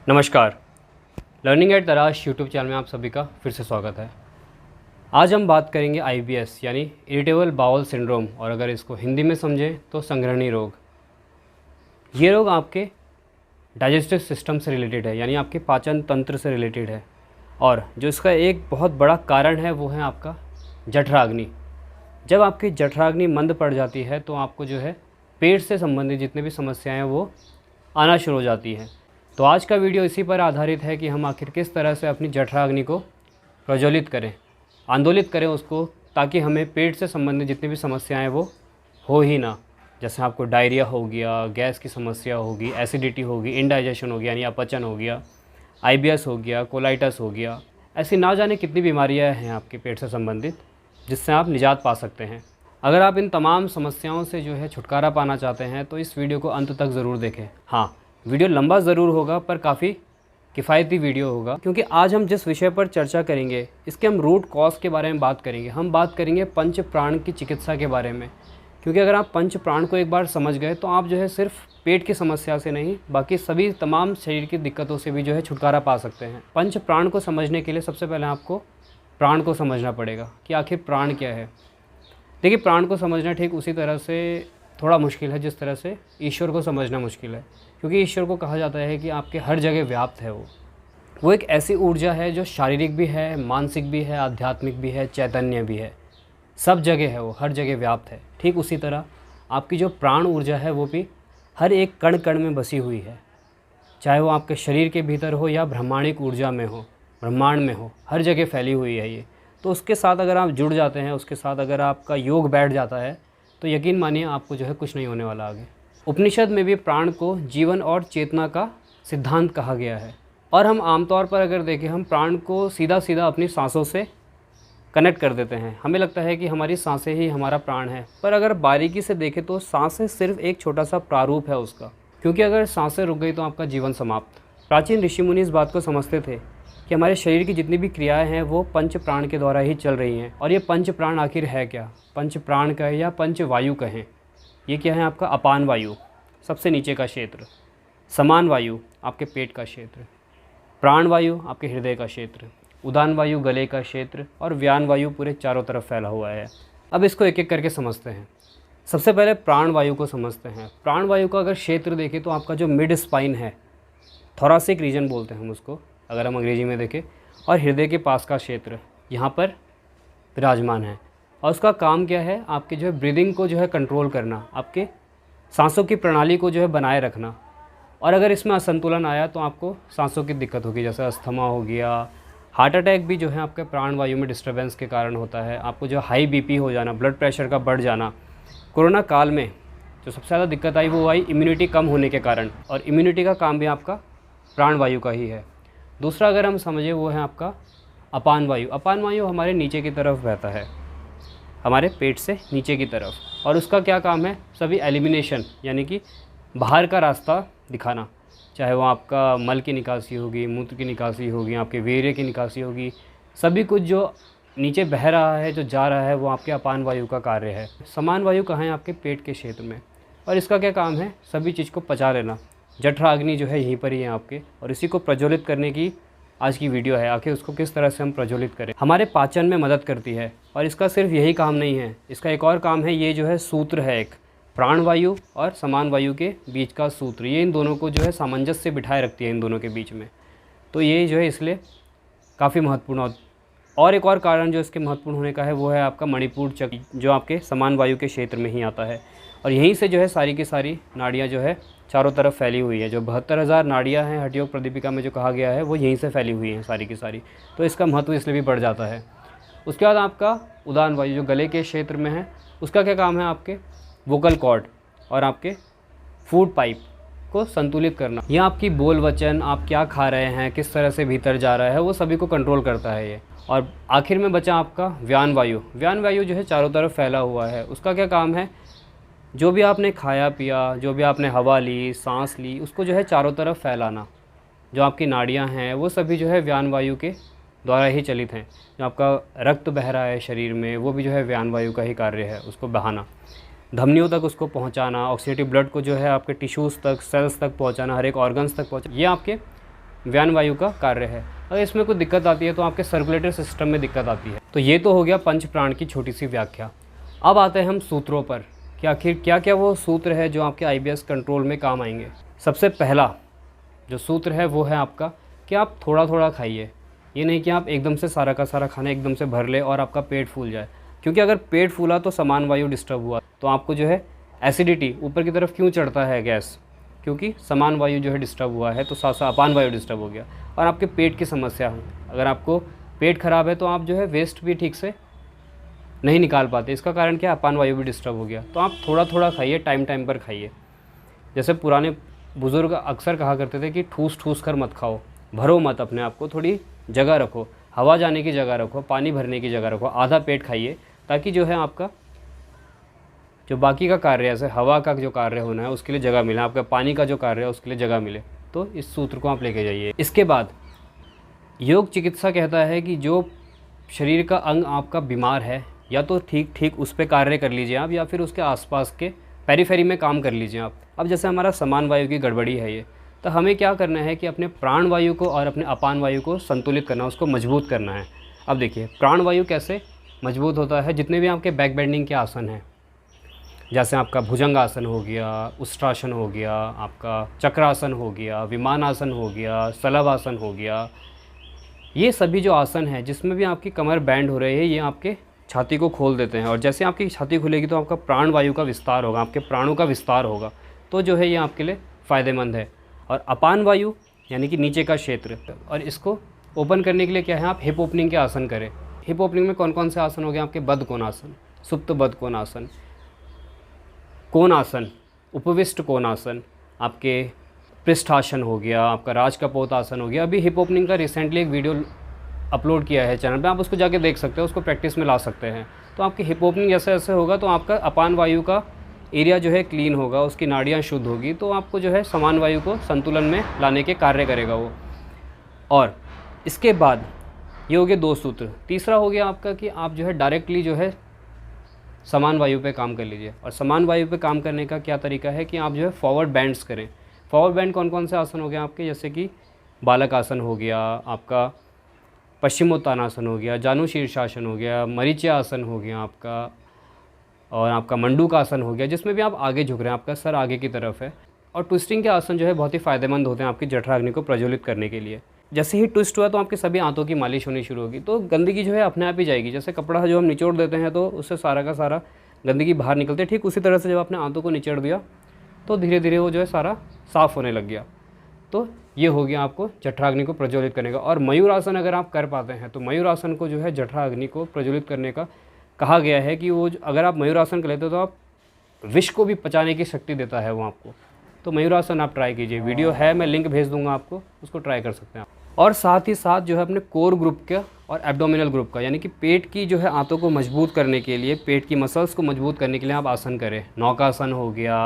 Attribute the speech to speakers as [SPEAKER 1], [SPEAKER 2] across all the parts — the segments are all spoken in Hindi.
[SPEAKER 1] नमस्कार। लर्निंग एट तराश यूट्यूब चैनल में आप सभी का फिर से स्वागत है। आज हम बात करेंगे IBS यानी इरिटेबल बाउल सिंड्रोम, और अगर इसको हिंदी में समझें तो संग्रहणी रोग। ये रोग आपके डाइजेस्टिव सिस्टम से रिलेटेड है, यानी आपके पाचन तंत्र से रिलेटेड है, और जो इसका एक बहुत बड़ा कारण है वो है आपका जठराग्नि। जब आपकी जठराग्नि मंद पड़ जाती है तो आपको जो है पेट से संबंधित जितनी भी समस्याएं हैं वो आना शुरू हो जाती हैं। तो आज का वीडियो इसी पर आधारित है कि हम आखिर किस तरह से अपनी जठराग्नि को प्रज्वलित करें, आंदोलित करें उसको, ताकि हमें पेट से संबंधित जितनी भी समस्याएं वो हो ही ना। जैसे आपको डायरिया हो गया, गैस की समस्या होगी, एसिडिटी होगी, इंडाइजेशन हो गया यानी अपचन हो गया, IBS हो गया, कोलाइटिस हो गया, ऐसी ना जाने कितनी बीमारियां हैं आपके पेट से संबंधित जिससे आप निजात पा सकते हैं। अगर आप इन तमाम समस्याओं से जो है छुटकारा पाना चाहते हैं तो इस वीडियो को अंत तक ज़रूर देखें। हाँ, वीडियो लंबा ज़रूर होगा पर काफ़ी किफ़ायती वीडियो होगा, क्योंकि आज हम जिस विषय पर चर्चा करेंगे इसके हम रूट कॉज के बारे में बात करेंगे। हम बात करेंगे पंच प्राण की चिकित्सा के बारे में, क्योंकि अगर आप पंच प्राण को एक बार समझ गए तो आप जो है सिर्फ पेट की समस्या से नहीं बाकी सभी तमाम शरीर की दिक्कतों से भी जो है छुटकारा पा सकते हैं। पंच प्राण को समझने के लिए सबसे पहले आपको प्राण को समझना पड़ेगा कि आखिर प्राण क्या है। देखिए, प्राण को समझना ठीक उसी तरह से थोड़ा मुश्किल है जिस तरह से ईश्वर को समझना मुश्किल है, क्योंकि ईश्वर को कहा जाता है कि आपके हर जगह व्याप्त है। वो एक ऐसी ऊर्जा है जो शारीरिक भी है, मानसिक भी है, आध्यात्मिक भी है, चैतन्य भी है, सब जगह है, वो हर जगह व्याप्त है। ठीक उसी तरह आपकी जो प्राण ऊर्जा है वो भी हर एक कण कण में बसी हुई है, चाहे वो आपके शरीर के भीतर हो या ब्रह्मांडिक ऊर्जा में हो, ब्रह्मांड में हो, हर जगह फैली हुई है ये। तो उसके साथ अगर आप जुड़ जाते हैं, उसके साथ अगर आपका योग बैठ जाता है तो यकीन मानिए आपको जो है कुछ नहीं होने वाला आगे। उपनिषद में भी प्राण को जीवन और चेतना का सिद्धांत कहा गया है, और हम आमतौर पर अगर देखें हम प्राण को सीधा सीधा अपनी सांसों से कनेक्ट कर देते हैं। हमें लगता है कि हमारी सांसें ही हमारा प्राण है, पर अगर बारीकी से देखें तो सांसें सिर्फ एक छोटा सा प्रारूप है उसका, क्योंकि अगर सांसें रुक गई तो आपका जीवन समाप्त। प्राचीन ऋषि मुनि इस बात को समझते थे कि हमारे शरीर की जितनी भी क्रियाएं हैं वो पंच प्राण के द्वारा ही चल रही हैं। और ये पंच प्राण आखिर है क्या? पंच प्राण कहें या पंच वायु कहें, ये क्या है? आपका अपान वायु सबसे नीचे का क्षेत्र, समान वायु आपके पेट का क्षेत्र, प्राण वायु आपके हृदय का क्षेत्र, उदान वायु गले का क्षेत्र, और व्यान वायु पूरे चारों तरफ फैला हुआ है। अब इसको एक एक करके समझते हैं। सबसे पहले प्राण वायु को समझते हैं। प्राण वायु का अगर क्षेत्र देखें तो आपका जो मिड स्पाइन है, थोरासिक रीजन बोलते हैं हम उसको अगर हम अंग्रेजी में देखें, और हृदय के पास का क्षेत्र यहाँ पर विराजमान है। और उसका काम क्या है? आपके जो है ब्रीदिंग को जो है कंट्रोल करना, आपके सांसों की प्रणाली को जो है बनाए रखना। और अगर इसमें असंतुलन आया तो आपको सांसों की दिक्कत होगी, जैसे अस्थमा हो गया, हार्ट अटैक भी जो है आपके प्राण वायु में डिस्टर्बेंस के कारण होता है। आपको जो हाई BP हो जाना, ब्लड प्रेशर का बढ़ जाना। कोरोना काल में जो सबसे ज़्यादा दिक्कत आई वो आई इम्यूनिटी कम होने के कारण, और इम्यूनिटी का काम भी आपका प्राण वायु का ही है। दूसरा अगर हम समझें वो है आपका अपान वायु। अपान वायु हमारे नीचे की तरफ बहता है, हमारे पेट से नीचे की तरफ, और उसका क्या काम है? सभी एलिमिनेशन यानी कि बाहर का रास्ता दिखाना, चाहे वो आपका मल की निकासी होगी, मूत्र की निकासी होगी, आपके वीर्य की निकासी होगी, सभी कुछ जो नीचे बह रहा है, जो जा रहा है, वो आपके अपान वायु का कार्य है। समान वायु कहाँ है? आपके पेट के क्षेत्र में, और इसका क्या काम है? सभी चीज़ को पचा लेना। जठराग्नि जो है यहीं पर ही है आपके, और इसी को प्रज्वलित करने की आज की वीडियो है। आखिर उसको किस तरह से हम प्रज्वलित करें, हमारे पाचन में मदद करती है। और इसका सिर्फ यही काम नहीं है, इसका एक और काम है। ये जो है सूत्र है एक, प्राण वायु और समान वायु के बीच का सूत्र, ये इन दोनों को जो है सामंजस्य से बिठाए रखती है इन दोनों के बीच में। तो ये जो है इसलिए काफ़ी महत्वपूर्ण। और एक और कारण जो इसके महत्वपूर्ण होने का है वो है आपका मणिपुर चक्र, जो आपके समान वायु के क्षेत्र में ही आता है, और यहीं से जो है सारी की सारी नाड़ियाँ जो है चारों तरफ फैली हुई है। जो 72,000 नाड़ियाँ हैं हठयोग प्रदीपिका में जो कहा गया है वो यहीं से फैली हुई हैं सारी की सारी, तो इसका महत्व इसलिए भी बढ़ जाता है। उसके बाद आपका उदान वायु जो गले के क्षेत्र में है, उसका क्या काम है? आपके वोकल कॉर्ड और आपके फूड पाइप को संतुलित करना। यह आपकी बोल वचन, आप क्या खा रहे हैं, किस तरह से भीतर जा रहा है, वो सभी को कंट्रोल करता है ये। और आखिर में बचा आपका व्यान वायु। व्यान वायु जो है चारों तरफ फैला हुआ है, उसका क्या काम है? जो भी आपने खाया पिया, जो भी आपने हवा ली, सांस ली, उसको जो है चारों तरफ फैलाना। जो आपकी नाड़ियाँ हैं वो सभी जो है व्यान वायु के द्वारा ही चलित हैं। जो आपका रक्त बह रहा है शरीर में वो भी जो है व्यान वायु का ही कार्य है, उसको बहाना, धमनियों तक उसको पहुंचाना, ऑक्सीडेटिव ब्लड को जो है आपके टिश्यूज़ तक, सेल्स तक पहुंचाना, हर एक ऑर्गन्स तक पहुंचाना। ये आपके व्यान वायु का कार्य है। अगर इसमें कोई दिक्कत आती है तो आपके सर्कुलेटरी सिस्टम में दिक्कत आती है। तो ये तो हो गया पंच प्राण की छोटी सी व्याख्या। अब आते हैं हम सूत्रों पर कि आखिर क्या क्या वो सूत्र है जो आपके IBS कंट्रोल में काम आएंगे। सबसे पहला जो सूत्र है वो है आपका कि आप थोड़ा थोड़ा खाइए। ये नहीं कि आप एकदम से सारा का सारा खाना एकदम से भर ले और आपका पेट फूल जाए, क्योंकि अगर पेट फूला तो समान वायु डिस्टर्ब हुआ तो आपको जो है एसिडिटी ऊपर की तरफ क्यों चढ़ता है गैस, क्योंकि समान वायु जो है डिस्टर्ब हुआ है, तो साथ साथ अपान वायु डिस्टर्ब हो गया और आपके पेट की समस्या है। अगर आपको पेट खराब है तो आप जो है वेस्ट भी ठीक से नहीं निकाल पाते। इसका कारण क्या है, अपान वायु भी डिस्टर्ब हो गया। तो आप थोड़ा थोड़ा खाइए, टाइम टाइम पर खाइए। जैसे पुराने बुज़ुर्ग अक्सर कहा करते थे कि ठूस ठूस कर मत खाओ, भरो मत अपने आप को, थोड़ी जगह रखो, हवा जाने की जगह रखो, पानी भरने की जगह रखो, आधा पेट खाइए, ताकि जो है आपका जो बाकी का कार्य है, जैसे हवा का जो कार्य होना है उसके लिए जगह मिले, आपका पानी का जो कार्य है उसके लिए जगह मिले। तो इस सूत्र को आप लेके जाइए। इसके बाद योग चिकित्सा कहता है कि जो शरीर का अंग आपका बीमार है, या तो ठीक ठीक उस पर कार्य कर लीजिए आप, या फिर उसके आसपास के पेरिफेरी में काम कर लीजिए आप। अब जैसे हमारा समान वायु की गड़बड़ी है ये, तो हमें क्या करना है कि अपने प्राण वायु को और अपने अपान वायु को संतुलित करना, उसको मजबूत करना है। अब देखिए प्राण वायु कैसे मजबूत होता है, जितने भी आपके बैक बेंडिंग के आसन हैं, जैसे आपका भुजंगासन हो गया, उष्ट्रासन हो गया, आपका चक्रासन हो गया, विमानासन हो गया, सलभासन हो गया, ये सभी जो आसन हैं जिसमें भी आपकी कमर बैंड हो रही है, ये आपके छाती को खोल देते हैं। और जैसे आपकी छाती खुलेगी तो आपका प्राण वायु का विस्तार होगा, आपके प्राणों का विस्तार होगा, तो जो है ये आपके लिए फ़ायदेमंद है। और अपान वायु यानी कि नीचे का क्षेत्र, और इसको ओपन करने के लिए क्या है, आप हिप ओपनिंग के आसन करें। हिप ओपनिंग में कौन कौन से आसन हो गए आपके, बद्ध कोणासन, सुप्त बद्ध कोणासन, कोणासन, उपविष्ट कोणासन, आपके पृष्ठासन हो गया, आपका राज कपोत आसन हो गया। अभी हिप ओपनिंग का रिसेंटली एक वीडियो अपलोड किया है चैनल पे, आप उसको जाके देख सकते हैं, उसको प्रैक्टिस में ला सकते हैं। तो आपकी हिप ओपनिंग जैसे ऐसे होगा तो आपका अपान वायु का एरिया जो है क्लीन होगा, उसकी नाड़ियाँ शुद्ध होगी, तो आपको जो है समान वायु को संतुलन में लाने के कार्य करेगा वो। और इसके बाद ये हो गए 2 सूत्र। तीसरा हो गया आपका कि आप जो है डायरेक्टली जो है समान वायु पे काम कर लीजिए। और समान वायु पे काम करने का क्या तरीका है कि आप जो है फॉरवर्ड बैंड्स करें। फॉरवर्ड बैंड कौन कौन से आसन हो गए आपके, जैसे कि बालक आसन हो गया, आपका पश्चिमोत्तानासन हो गया, जानु शीर्षासन हो गया, मरीचिया आसन हो गया आपका, और आपका मंडूक आसन हो गया, जिसमें भी आप आगे झुक रहे हैं, आपका सर आगे की तरफ है। और ट्विस्टिंग के आसन जो है बहुत ही फ़ायदेमंद होते हैं आपकी जठराग्नि को प्रज्वलित करने के लिए। जैसे ही ट्विस्ट हुआ तो आपके सभी आंतों की मालिश होनी शुरू होगी, तो गंदगी जो है अपने आप ही जाएगी। जैसे कपड़ा जो हम निचोड़ देते हैं तो उससे सारा का सारा गंदगी बाहर निकलती है, ठीक उसी तरह से जब आपने आंतों को निचोड़ दिया तो धीरे धीरे वो जो है सारा साफ़ होने लग गया। तो ये हो गया आपको जठराग्नि को प्रज्वलित करने का। और मयूरासन अगर आप कर पाते हैं तो मयूरासन को जो है जठराग्नि को प्रज्वलित करने का कहा गया है कि वो अगर आप मयूरासन कर लेते हो तो आप विष को भी पचाने की शक्ति देता है वो आपको। तो मयूरासन आप ट्राई कीजिए, वीडियो है, मैं लिंक भेज दूंगा आपको, उसको ट्राई कर सकते हैं आप। और साथ ही साथ जो है अपने कोर ग्रुप का और एब्डोमिनल ग्रुप का, यानी कि पेट की जो है आंतों को मजबूत करने के लिए, पेट की मसल्स को मजबूत करने के लिए आप आसन करें। नौकासन हो गया,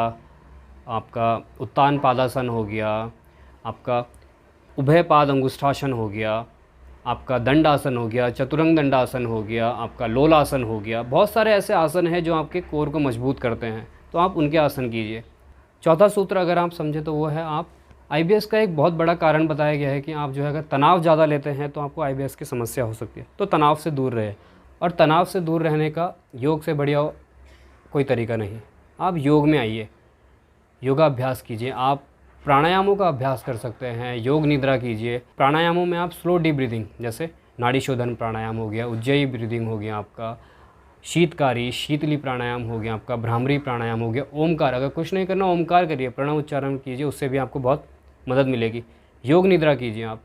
[SPEAKER 1] आपका उत्तान पादासन हो गया, आपका उभय पाद अंगुष्ठासन हो गया, आपका दंडासन हो गया, चतुरंग दंडासन हो गया, आपका लोलासन हो गया। बहुत सारे ऐसे आसन हैं जो आपके कोर को मजबूत करते हैं, तो आप उनके आसन कीजिए। चौथा सूत्र अगर आप समझे तो वो है, आप IBS का एक बहुत बड़ा कारण बताया गया है कि आप जो है अगर तनाव ज़्यादा लेते हैं तो आपको IBS की समस्या हो सकती है। तो तनाव से दूर रहे, और तनाव से दूर रहने का योग से बढ़िया कोई तरीका नहीं। आप योग में आइए, योगाभ्यास कीजिए, आप प्राणायामों का अभ्यास कर सकते हैं, योग निद्रा कीजिए। प्राणायामों में आप स्लो डीप ब्रीदिंग, जैसे नाड़ी शोधन प्राणायाम हो गया, उज्जयी ब्रीदिंग हो गया, आपका शीतकारी शीतली प्राणायाम हो गया, आपका भ्रामरी प्राणायाम हो गया, ओमकार, अगर कुछ नहीं करना ओमकार करिए, प्रणव उच्चारण कीजिए, उससे भी आपको बहुत मदद मिलेगी। योग निद्रा कीजिए आप,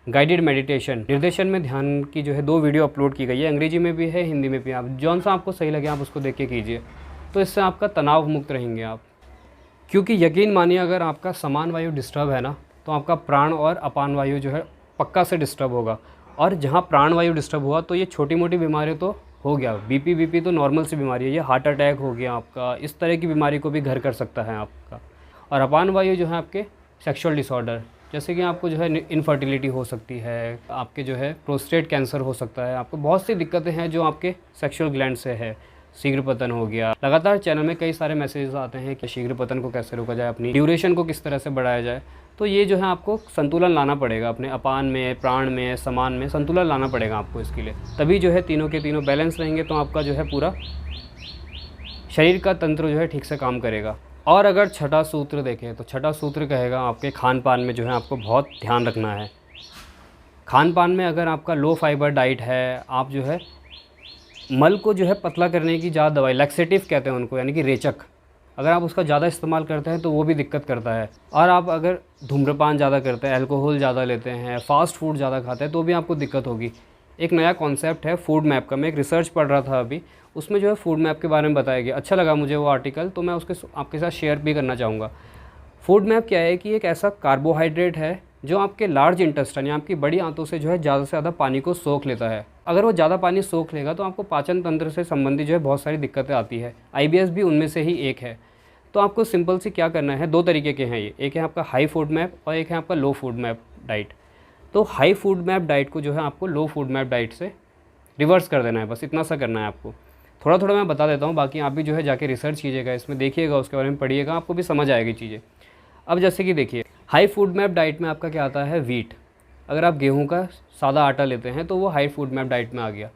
[SPEAKER 1] गाइडेड मेडिटेशन, निर्देशन में ध्यान की जो है 2 वीडियो अपलोड की गई है, अंग्रेजी में भी है, हिंदी में भी। आप जौन सा आपको सही लगे आप उसको देख के कीजिए, तो इससे आपका तनाव मुक्त रहेंगे आप। क्योंकि यकीन मानिए अगर आपका समान वायु डिस्टर्ब है ना, तो आपका प्राण और अपान वायु जो है पक्का से डिस्टर्ब होगा। और जहाँ प्राण वायु डिस्टर्ब हुआ तो ये छोटी मोटी बीमारी तो हो गया, बीपी तो नॉर्मल सी बीमारी है, ये हार्ट अटैक हो गया आपका, इस तरह की बीमारी को भी घर कर सकता है आपका। और अपान वायु जो है आपके सेक्सुअल डिसऑर्डर, जैसे कि आपको जो है इनफर्टिलिटी हो सकती है, आपके जो है प्रोस्टेट कैंसर हो सकता है, आपको बहुत सी दिक्कतें हैं जो आपके सेक्सुअल ग्लैंड से है। शीघ्र पतन हो गया। लगातार चैनल में कई सारे मैसेजेस आते हैं कि शीघ्र पतन को कैसे रोका जाए, अपनी ड्यूरेशन को किस तरह से बढ़ाया जाए। तो ये जो है आपको संतुलन लाना पड़ेगा, अपने अपान में, प्राण में, समान में संतुलन लाना पड़ेगा आपको इसके लिए। तभी जो है तीनों के तीनों बैलेंस रहेंगे, तो आपका जो है पूरा शरीर का तंत्र जो है ठीक से काम करेगा। और अगर छठा सूत्र देखें तो छठा सूत्र कहेगा आपके खान पान में जो है आपको बहुत ध्यान रखना है। खान पान में अगर आपका लो फाइबर डाइट है, आप जो है मल को जो है पतला करने की ज़्यादा दवाई, लैक्सेटिव कहते हैं उनको, यानी कि रेचक, अगर आप उसका ज़्यादा इस्तेमाल करते हैं तो वो भी दिक्कत करता है। और आप अगर धूम्रपान ज़्यादा करते हैं, अल्कोहल ज़्यादा लेते हैं, फ़ास्ट फूड ज़्यादा खाते हैं, तो भी आपको दिक्कत होगी। एक नया कॉन्सेप्ट है फूड मैप का, मैं एक रिसर्च पढ़ रहा था अभी, उसमें जो है फूड मैप के बारे में बताया गया। अच्छा लगा मुझे वो आर्टिकल, तो मैं उसके आपके साथ शेयर भी करना चाहूँगा। फूड मैप क्या है कि एक ऐसा कार्बोहाइड्रेट है जो आपके लार्ज इंटेस्टाइन या आपकी बड़ी आंतों से जो है ज़्यादा से ज़्यादा पानी को सोख लेता है। अगर वो ज़्यादा पानी सोख लेगा तो आपको पाचन तंत्र से संबंधित जो है बहुत सारी दिक्कतें आती है। IBS भी उनमें से ही एक है। तो आपको सिंपल से क्या करना है, दो तरीके के हैं ये, एक है आपका हाई फूड मैप और एक है आपका लो फूड मैप डाइट। तो हाई फूड मैप डाइट को जो है आपको लो फूड मैप डाइट से रिवर्स कर देना है, बस इतना सा करना है आपको। थोड़ा थोड़ा मैं बता देता हूँ, बाकी आप भी जो है जाके रिसर्च कीजिएगा, इसमें देखिएगा, उसके बारे में पढ़िएगा, आपको भी समझ आएगी चीज़ें। अब जैसे कि देखिए, हाई फूड मैप डाइट में आपका क्या आता है, वीट। अगर आप गेहूं का सादा आटा लेते हैं तो वो हाई फूड मैप डाइट में आ गया।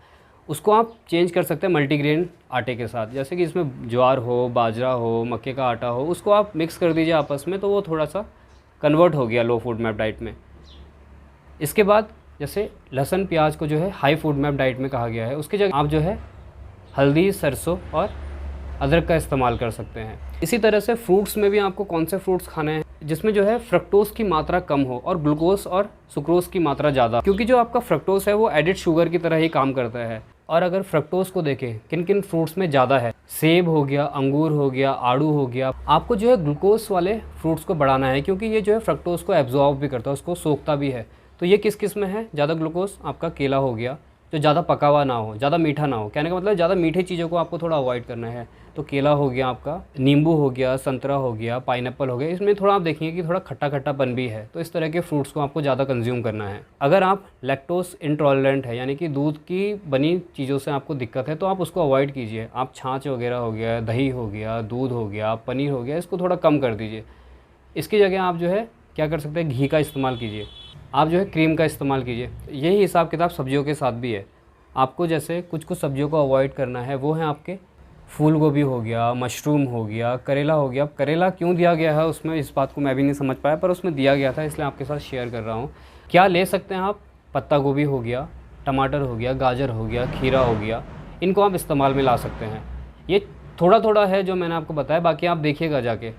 [SPEAKER 1] उसको आप चेंज कर सकते हैं मल्टीग्रेन आटे के साथ, जैसे कि इसमें ज्वार हो, बाजरा हो, मक्के का आटा हो, उसको आप मिक्स कर दीजिए आपस में, तो वो थोड़ा सा कन्वर्ट हो गया लो फूड मैप डाइट में। इसके बाद जैसे लहसुन प्याज को जो है हाई फूड मैप डाइट में कहा गया है, उसकी जगह आप जो है हल्दी, सरसों और अदरक का इस्तेमाल कर सकते हैं। इसी तरह से फ्रूट्स में भी आपको कौन से फ्रूट्स खाने हैं जिसमें जो है फ्रक्टोज की मात्रा कम हो और ग्लूकोज और सुक्रोज की मात्रा ज़्यादा, क्योंकि जो आपका फ्रक्टोज है वो एडिड शुगर की तरह ही काम करता है। और अगर फ्रक्टोज को देखें किन किन फ्रूट्स में ज़्यादा है, सेब हो गया, अंगूर हो गया, आड़ू हो गया, आपको जो है ग्लूकोज वाले फ्रूट्स को बढ़ाना है, क्योंकि ये जो है फ्रक्टोज को एब्जॉर्ब भी करता है, उसको सोखता भी है। तो ये किस किस में है ज़्यादा ग्लूकोज, आपका केला हो गया, जो ज़्यादा पका हुआ ना हो, ज़्यादा मीठा ना हो, कहने का मतलब ज़्यादा मीठे चीज़ों को आपको थोड़ा अवॉइड करना है। तो केला हो गया आपका, नींबू हो गया, संतरा हो गया, पाइनएप्पल हो गया, इसमें थोड़ा आप देखेंगे कि थोड़ा खट्टा खट्टापन भी है, तो इस तरह के फ्रूट्स को आपको ज़्यादा कंज्यूम करना है। अगर आप लैक्टोज इंटॉलरेंट है, यानी कि दूध की बनी चीज़ों से आपको दिक्कत है, तो आप उसको अवॉइड कीजिए। आप छाछ वगैरह हो गया, दही हो गया, दूध हो गया, पनीर हो गया, इसको थोड़ा कम कर दीजिए। इसकी जगह आप जो है क्या कर सकते हैं, घी का इस्तेमाल कीजिए, आप जो है क्रीम का इस्तेमाल कीजिए। यही हिसाब किताब सब्जियों के साथ भी है। आपको जैसे कुछ कुछ सब्जियों को अवॉइड करना है, वो है आपके फूल गोभी हो गया, मशरूम हो गया, करेला हो गया। करेला क्यों दिया गया है उसमें, इस बात को मैं भी नहीं समझ पाया, पर उसमें दिया गया था, इसलिए आपके साथ शेयर कर रहा हूँ। क्या ले सकते हैं आप, पत्ता गोभी हो गया, टमाटर हो गया, गाजर हो गया, खीरा हो गया, इनको आप इस्तेमाल में ला सकते हैं। ये थोड़ा थोड़ा है जो मैंने आपको बताया, बाकी आप देखिएगा जाके।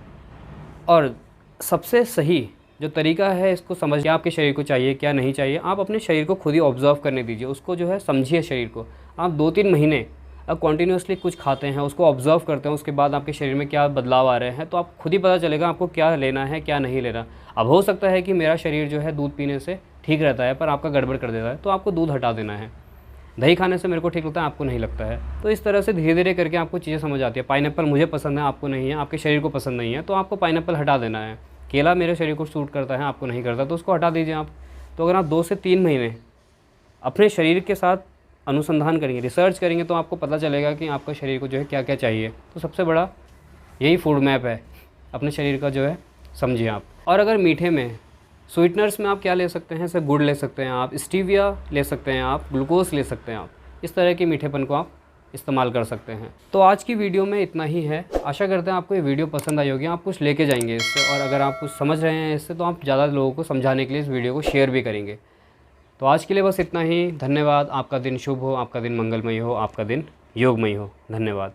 [SPEAKER 1] और सबसे सही जो तरीका है इसको समझ के, आपके शरीर को चाहिए क्या नहीं चाहिए, आप अपने शरीर को खुद ही ऑब्जर्व करने दीजिए, उसको जो है समझिए शरीर को। आप 2-3 महीने अब कॉन्टीन्यूसली कुछ खाते हैं, उसको ऑब्जर्व करते हैं, उसके बाद आपके शरीर में क्या बदलाव आ रहे हैं, तो आप खुद ही पता चलेगा आपको क्या लेना है क्या नहीं लेना। अब हो सकता है कि मेरा शरीर जो है दूध पीने से ठीक रहता है पर आपका गड़बड़ कर देता है, तो आपको दूध हटा देना है। दही खाने से मेरे को ठीक लगता है, आपको नहीं लगता है, तो इस तरह से धीरे धीरे करके आपको चीज़ें समझ आती है। पाइनएप्पल मुझे पसंद है, आपको नहीं है, आपके शरीर को पसंद नहीं है, तो आपको पाइनएप्पल हटा देना है। केला मेरे शरीर को सूट करता है, आपको नहीं करता, तो उसको हटा दीजिए आप। तो अगर आप 2 से 3 महीने अपने शरीर के साथ अनुसंधान करेंगे, रिसर्च करेंगे, तो आपको पता चलेगा कि आपका शरीर को जो है क्या क्या चाहिए। तो सबसे बड़ा यही फूड मैप है, अपने शरीर का जो है समझिए आप। और अगर मीठे में, स्वीटनर्स में आप क्या ले सकते हैं, जैसे गुड़ ले सकते हैं आप, स्टीविया ले सकते हैं आप, ग्लूकोज ले सकते हैं आप, इस तरह के मीठेपन को आप इस्तेमाल कर सकते हैं। तो आज की वीडियो में इतना ही है। आशा करते हैं आपको ये वीडियो पसंद आई होगी, आप कुछ लेके जाएंगे इससे, और अगर आप कुछ समझ रहे हैं इससे तो आप ज़्यादा लोगों को समझाने के लिए इस वीडियो को शेयर भी करेंगे। तो आज के लिए बस इतना ही। धन्यवाद। आपका दिन शुभ हो, आपका दिन मंगलमय हो, आपका दिन योगमय हो। धन्यवाद।